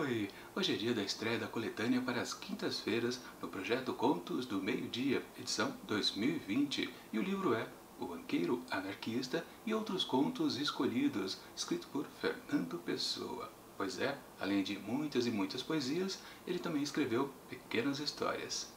Oi! Hoje é dia da estreia da coletânea para as quintas-feiras no projeto Contos do Meio-Dia, edição 2020. E o livro é O Banqueiro Anarquista e Outros Contos Escolhidos, escrito por Fernando Pessoa. Pois é, além de muitas e muitas poesias, ele também escreveu pequenas histórias.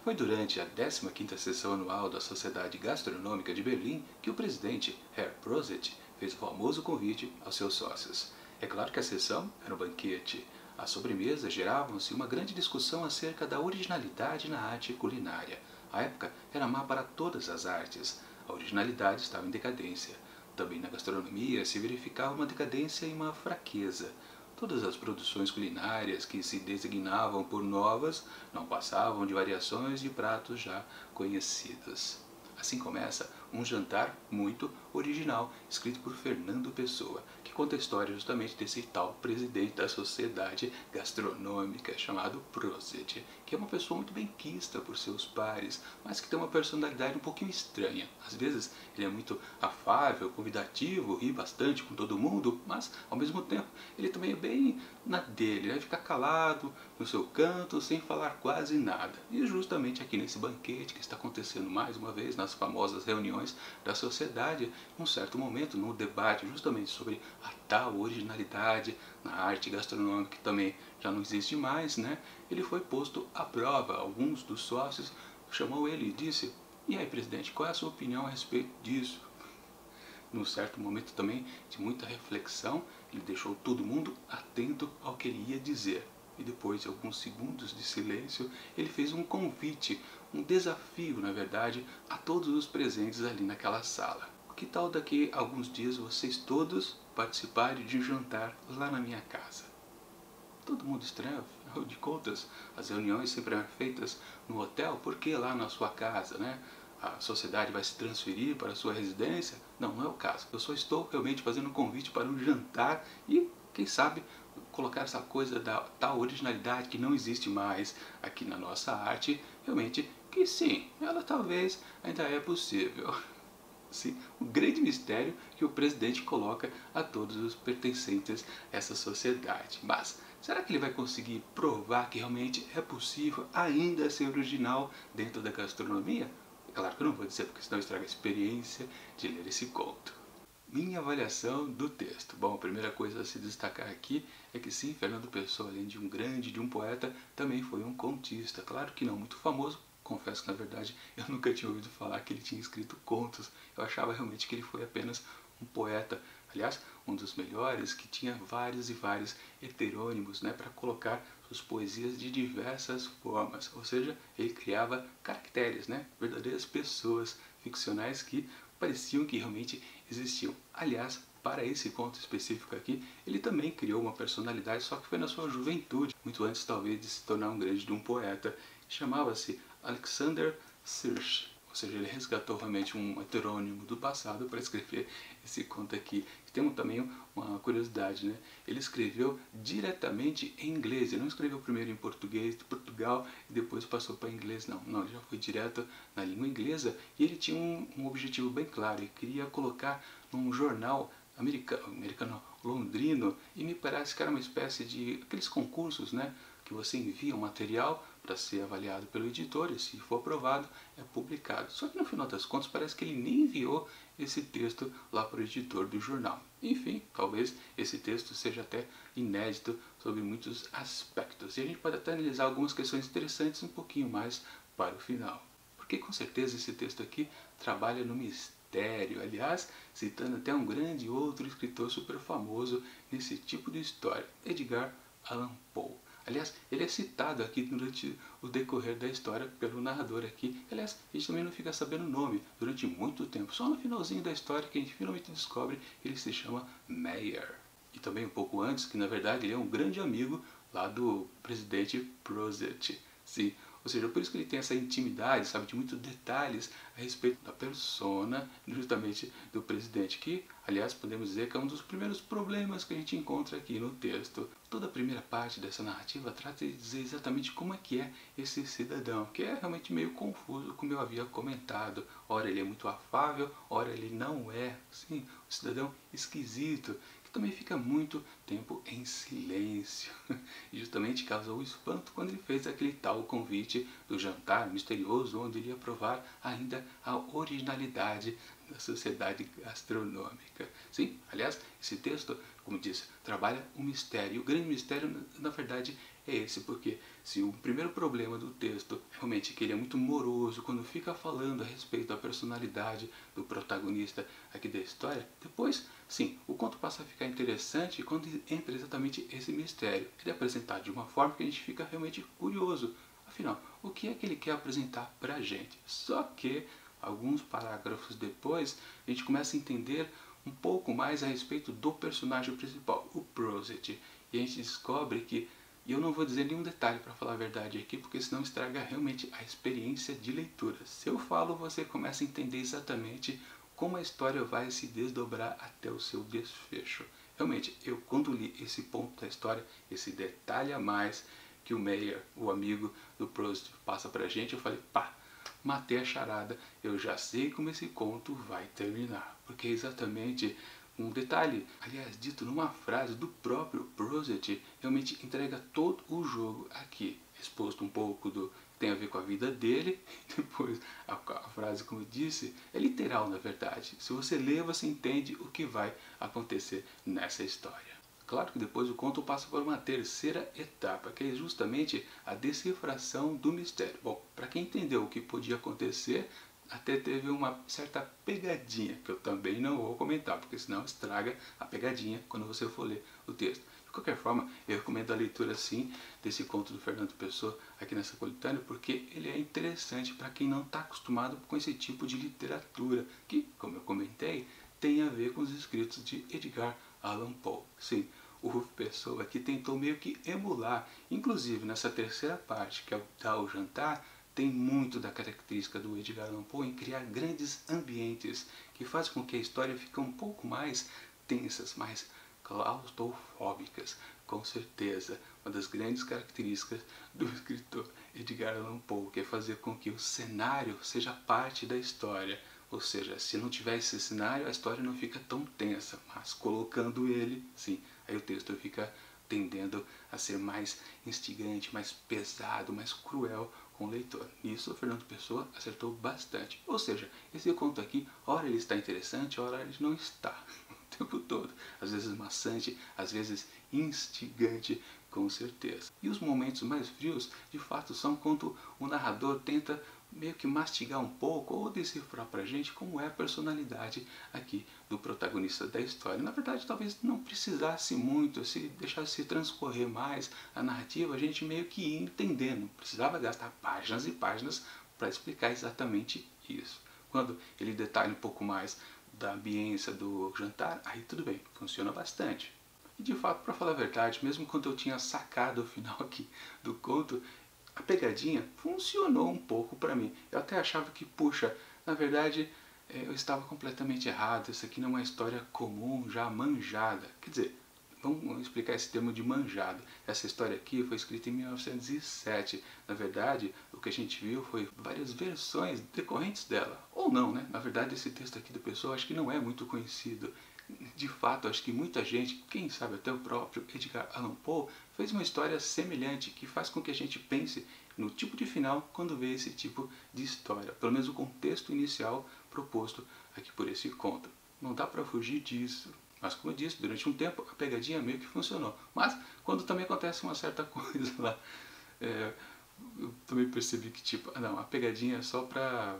Foi durante a 15ª sessão anual da Sociedade Gastronômica de Berlim que o presidente, Herr Prosit, fez o famoso convite aos seus sócios. É claro que a sessão era um banquete. Às sobremesas geravam-se uma grande discussão acerca da originalidade na arte culinária. A época era má para todas as artes. A originalidade estava em decadência. Também na gastronomia se verificava uma decadência e uma fraqueza. Todas as produções culinárias que se designavam por novas não passavam de variações de pratos já conhecidos. Assim começa um jantar muito original, escrito por Fernando Pessoa, que conta a história justamente desse tal presidente da sociedade gastronômica chamado Prosit, que é uma pessoa muito benquista por seus pares, mas que tem uma personalidade um pouquinho estranha. Às vezes ele é muito afável, convidativo, ri bastante com todo mundo, mas ao mesmo tempo ele também é bem na dele, ele vai ficar calado no seu canto, sem falar quase nada. E justamente aqui nesse banquete que está acontecendo mais uma vez nas famosas reuniões da sociedade, num certo momento, no debate justamente sobre a tal originalidade na arte gastronômica, que também já não existe mais, né? Ele foi posto à prova. Alguns dos sócios chamou ele e disse: "E aí, presidente, qual é a sua opinião a respeito disso?" Num certo momento também de muita reflexão, ele deixou todo mundo atento ao que ele ia dizer. E depois de alguns segundos de silêncio, ele fez um convite, um desafio, na verdade, a todos os presentes ali naquela sala. Que tal daqui a alguns dias vocês todos participarem de um jantar lá na minha casa? Todo mundo estranho, afinal de contas, as reuniões sempre eram feitas no hotel, por que lá na sua casa, né? A sociedade vai se transferir para a sua residência? Não, não é o caso. Eu só estou realmente fazendo um convite para um jantar e, quem sabe, colocar essa coisa da tal originalidade que não existe mais aqui na nossa arte, realmente que sim, ela talvez ainda é possível. Sim, o grande mistério que o presidente coloca a todos os pertencentes a essa sociedade. Mas será que ele vai conseguir provar que realmente é possível ainda ser original dentro da gastronomia? É claro que eu não vou dizer, porque senão estraga a experiência de ler esse conto. Minha avaliação do texto. Bom, a primeira coisa a se destacar aqui é que sim, Fernando Pessoa, além de um grande, de um poeta, também foi um contista. Claro que não muito famoso, confesso que na verdade eu nunca tinha ouvido falar que ele tinha escrito contos. Eu achava realmente que ele foi apenas um poeta, aliás, um dos melhores, que tinha vários e vários heterônimos, né, para colocar suas poesias de diversas formas. Ou seja, ele criava caracteres, né, verdadeiras pessoas ficcionais que pareciam que realmente existiam. Aliás, para esse conto específico aqui, ele também criou uma personalidade, só que foi na sua juventude, muito antes talvez de se tornar um grande de um poeta. Chamava-se Alexander Serge, ou seja, ele resgatou realmente um heterônimo do passado para escrever esse conto aqui. Tem também uma curiosidade, né? Ele escreveu diretamente em inglês, ele não escreveu primeiro em português de Portugal e depois passou para inglês, não. Não, ele já foi direto na língua inglesa e ele tinha um objetivo bem claro, ele queria colocar num jornal americano londrino, e me parece que era uma espécie de aqueles concursos, né, que você envia um material para ser avaliado pelo editor e, se for aprovado, é publicado. Só que no final das contas parece que ele nem enviou esse texto lá para o editor do jornal. Enfim, talvez esse texto seja até inédito sobre muitos aspectos, e a gente pode até analisar algumas questões interessantes um pouquinho mais para o final. Porque com certeza esse texto aqui trabalha no mistério, aliás, citando até um grande outro escritor super famoso nesse tipo de história, Edgar Allan Poe. Aliás, ele é citado aqui durante o decorrer da história pelo narrador aqui. Aliás, a gente também não fica sabendo o nome durante muito tempo. Só no finalzinho da história que a gente finalmente descobre que ele se chama Meyer. E também um pouco antes, que na verdade ele é um grande amigo lá do presidente Prosit. Sim, ou seja, por isso que ele tem essa intimidade, sabe, de muitos detalhes a respeito da persona, justamente do presidente, que, aliás, podemos dizer que é um dos primeiros problemas que a gente encontra aqui no texto. Toda a primeira parte dessa narrativa trata de dizer exatamente como é que é esse cidadão, que é realmente meio confuso, como eu havia comentado. Ora ele é muito afável, ora ele não é, sim, um cidadão esquisito, também fica muito tempo em silêncio e justamente causou espanto quando ele fez aquele tal convite do jantar misterioso onde ele ia provar ainda a originalidade da sociedade gastronômica. Sim, aliás, esse texto, como disse, trabalha um mistério. O grande mistério, na verdade, é esse, porque se o primeiro problema do texto realmente é que ele é muito moroso quando fica falando a respeito da personalidade do protagonista aqui da história, depois, sim, o conto passa a ficar interessante quando entra exatamente esse mistério. Ele é apresentado de uma forma que a gente fica realmente curioso. Afinal, o que é que ele quer apresentar pra gente? Só que, alguns parágrafos depois, a gente começa a entender um pouco mais a respeito do personagem principal, o Proset. E a gente descobre que, e eu não vou dizer nenhum detalhe para falar a verdade aqui, porque senão estraga realmente a experiência de leitura. Se eu falo, você começa a entender exatamente como a história vai se desdobrar até o seu desfecho. Realmente, eu quando li esse ponto da história, esse detalhe a mais que o Meyer, o amigo do Proust, passa pra gente, eu falei, pá, matei a charada, eu já sei como esse conto vai terminar. Porque é exatamente um detalhe, aliás, dito numa frase do próprio Proust, realmente entrega todo o jogo aqui. Exposto um pouco do que tem a ver com a vida dele, depois a frase, como eu disse, é literal na verdade. Se você lê, você entende o que vai acontecer nessa história. Claro que depois o conto passa por uma terceira etapa, que é justamente a decifração do mistério. Bom, para quem entendeu o que podia acontecer, até teve uma certa pegadinha, que eu também não vou comentar, porque senão estraga a pegadinha quando você for ler o texto. De qualquer forma, eu recomendo a leitura sim desse conto do Fernando Pessoa aqui nessa coletânea, porque ele é interessante para quem não está acostumado com esse tipo de literatura, que, como eu comentei, tem a ver com os escritos de Edgar Allan Poe. Sim, o Ruf Pessoa aqui tentou meio que emular, inclusive nessa terceira parte, que é o tal jantar, tem muito da característica do Edgar Allan Poe em criar grandes ambientes que fazem com que a história fique um pouco mais tensas, mais claustrofóbicas, com certeza. Uma das grandes características do escritor Edgar Allan Poe, que é fazer com que o cenário seja parte da história. Ou seja, se não tiver esse cenário, a história não fica tão tensa, mas colocando ele, sim, aí o texto fica tendendo a ser mais instigante, mais pesado, mais cruel com o leitor. Nisso o Fernando Pessoa acertou bastante. Ou seja, esse conto aqui, ora ele está interessante, ora ele não está. O tempo todo. Às vezes maçante, às vezes instigante, com certeza. E os momentos mais frios, de fato, são quando o narrador tenta meio que mastigar um pouco ou decifrar pra gente como é a personalidade aqui do protagonista da história. Na verdade, talvez não precisasse muito, se deixasse transcorrer mais a narrativa, a gente meio que ia entendendo. Não precisava gastar páginas e páginas para explicar exatamente isso. Quando ele detalha um pouco mais da ambiência do jantar, aí tudo bem, funciona bastante. E de fato, para falar a verdade, mesmo quando eu tinha sacado o final aqui do conto, a pegadinha funcionou um pouco para mim. Eu até achava que, puxa, na verdade eu estava completamente errado, isso aqui não é uma história comum, já manjada. Quer dizer, vamos explicar esse termo de manjada. Essa história aqui foi escrita em 1907. Na verdade, o que a gente viu foi várias versões decorrentes dela. Ou não, né? Na verdade, esse texto aqui do Pessoa acho que não é muito conhecido. De fato, acho que muita gente, quem sabe até o próprio Edgar Allan Poe, fez uma história semelhante que faz com que a gente pense no tipo de final quando vê esse tipo de história. Pelo menos o contexto inicial proposto aqui por esse conto. Não dá para fugir disso. Mas como eu disse, durante um tempo a pegadinha meio que funcionou. Mas quando também acontece uma certa coisa lá, eu também percebi que tipo, não, a pegadinha é só para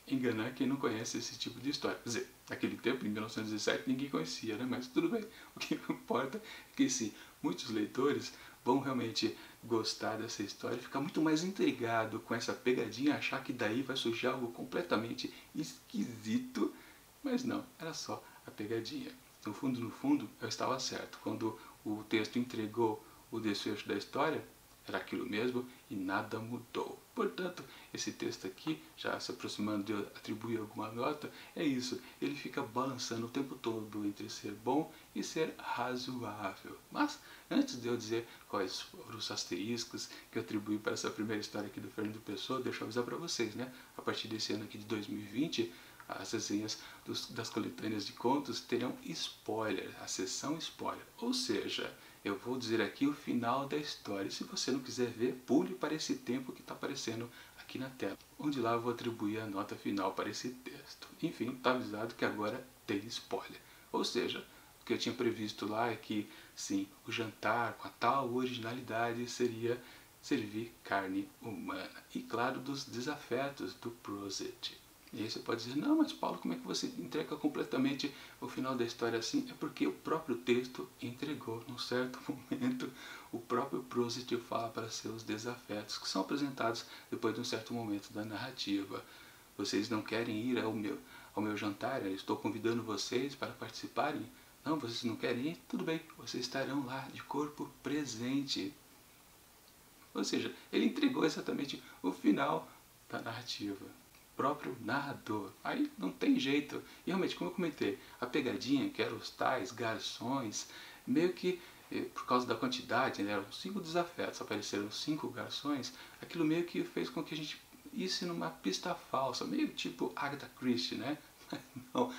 enganar quem não conhece esse tipo de história. Quer dizer, naquele tempo, em 1907, ninguém conhecia, né? Mas tudo bem. O que importa é que sim, muitos leitores vão realmente gostar dessa história e ficar muito mais intrigado com essa pegadinha, achar que daí vai surgir algo completamente esquisito. Mas não, era só a pegadinha. No fundo, eu estava certo. Quando o texto entregou o desfecho da história, era aquilo mesmo e nada mudou. Portanto, esse texto aqui, já se aproximando de atribuir alguma nota, é isso. Ele fica balançando o tempo todo entre ser bom e ser razoável. Mas, antes de eu dizer quais foram os asteriscos que eu atribuí para essa primeira história aqui do Fernando Pessoa, deixa eu avisar para vocês, né? A partir desse ano aqui de 2020, as resenhas das coletâneas de contos terão spoiler, a sessão spoiler. Ou seja, eu vou dizer aqui o final da história. Se você não quiser ver, pule para esse tempo que está aparecendo aqui na tela, onde lá eu vou atribuir a nota final para esse texto. Enfim, está avisado que agora tem spoiler. Ou seja, o que eu tinha previsto lá é que, sim, o jantar com a tal originalidade seria servir carne humana. E claro, dos desafetos do Prosit. E aí você pode dizer, não, mas Paulo, como é que você entrega completamente o final da história assim? É porque o próprio texto entregou, num certo momento, o próprio Prosit fala para seus desafetos, que são apresentados depois de um certo momento da narrativa. Vocês não querem ir ao meu jantar? Eu estou convidando vocês para participarem? Não, vocês não querem ir? Tudo bem, vocês estarão lá de corpo presente. Ou seja, ele entregou exatamente o final da narrativa. Próprio narrador. Aí não tem jeito. E realmente, como eu comentei, a pegadinha, que eram os tais garçons, meio que, por causa da quantidade, né, eram 5 desafetos, apareceram 5 garçons, aquilo meio que fez com que a gente isse numa pista falsa, meio tipo Agatha Christie, né? Não,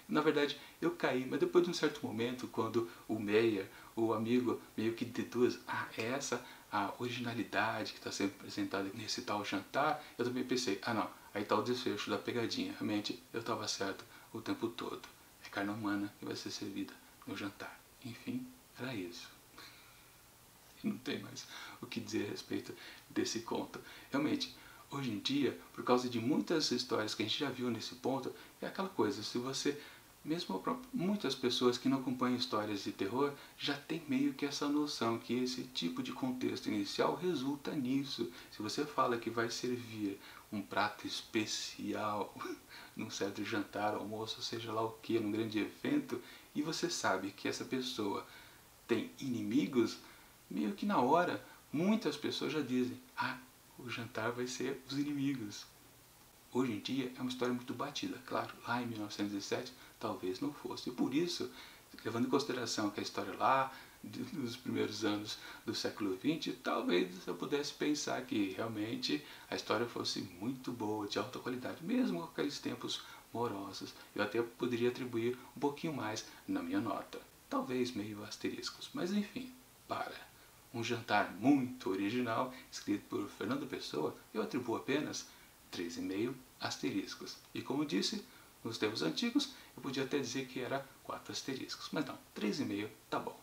na verdade, eu caí, mas depois de um certo momento, quando o Meyer, o amigo, meio que deduz, é essa a originalidade que está sendo apresentada nesse tal jantar, eu também pensei, não, aí está o desfecho da pegadinha, realmente eu estava certo o tempo todo, é carne humana que vai ser servida no jantar. Enfim, era isso. Não tem mais o que dizer a respeito desse conto. Realmente, hoje em dia, por causa de muitas histórias que a gente já viu nesse ponto, é aquela coisa, se você, mesmo muitas pessoas que não acompanham histórias de terror, já tem meio que essa noção que esse tipo de contexto inicial resulta nisso. Se você fala que vai servir um prato especial num certo jantar, almoço, seja lá o que, num grande evento, e você sabe que essa pessoa tem inimigos, meio que na hora, muitas pessoas já dizem, o jantar vai ser os inimigos. Hoje em dia é uma história muito batida, claro, lá em 1907 talvez não fosse. E por isso, levando em consideração que a história lá dos primeiros anos do século XX, talvez eu pudesse pensar que realmente a história fosse muito boa, de alta qualidade, mesmo com aqueles tempos morosos. Eu até poderia atribuir um pouquinho mais na minha nota, talvez meio asteriscos, mas enfim, para um jantar muito original, escrito por Fernando Pessoa, eu atribuo apenas 3,5 asteriscos. E como disse, nos tempos antigos, eu podia até dizer que era 4 asteriscos, mas não, 3,5 tá bom.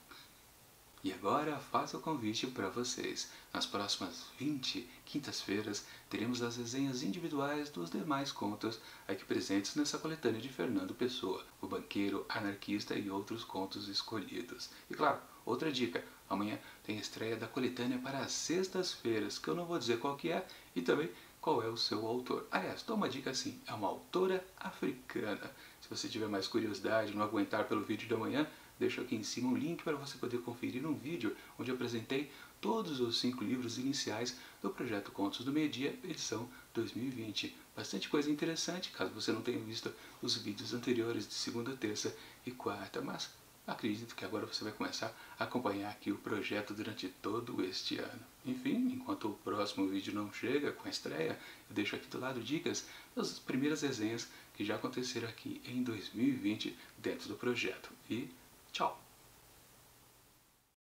E agora faço o convite para vocês. Nas próximas 20 quintas-feiras teremos as resenhas individuais dos demais contos aqui presentes nessa coletânea de Fernando Pessoa, o banqueiro, anarquista e outros contos escolhidos. E claro, outra dica, amanhã tem a estreia da coletânea para as sextas-feiras, que eu não vou dizer qual que é e também qual é o seu autor. Aliás, toma uma dica assim, é uma autora africana. Se você tiver mais curiosidade, não aguentar pelo vídeo de amanhã, deixo aqui em cima um link para você poder conferir um vídeo onde eu apresentei todos os 5 livros iniciais do projeto Contos do Meio-Dia, edição 2020. Bastante coisa interessante, caso você não tenha visto os vídeos anteriores de segunda, terça e quarta, mas acredito que agora você vai começar a acompanhar aqui o projeto durante todo este ano. Enfim, enquanto o próximo vídeo não chega com a estreia, eu deixo aqui do lado dicas das primeiras resenhas que já aconteceram aqui em 2020 dentro do projeto. E tchau!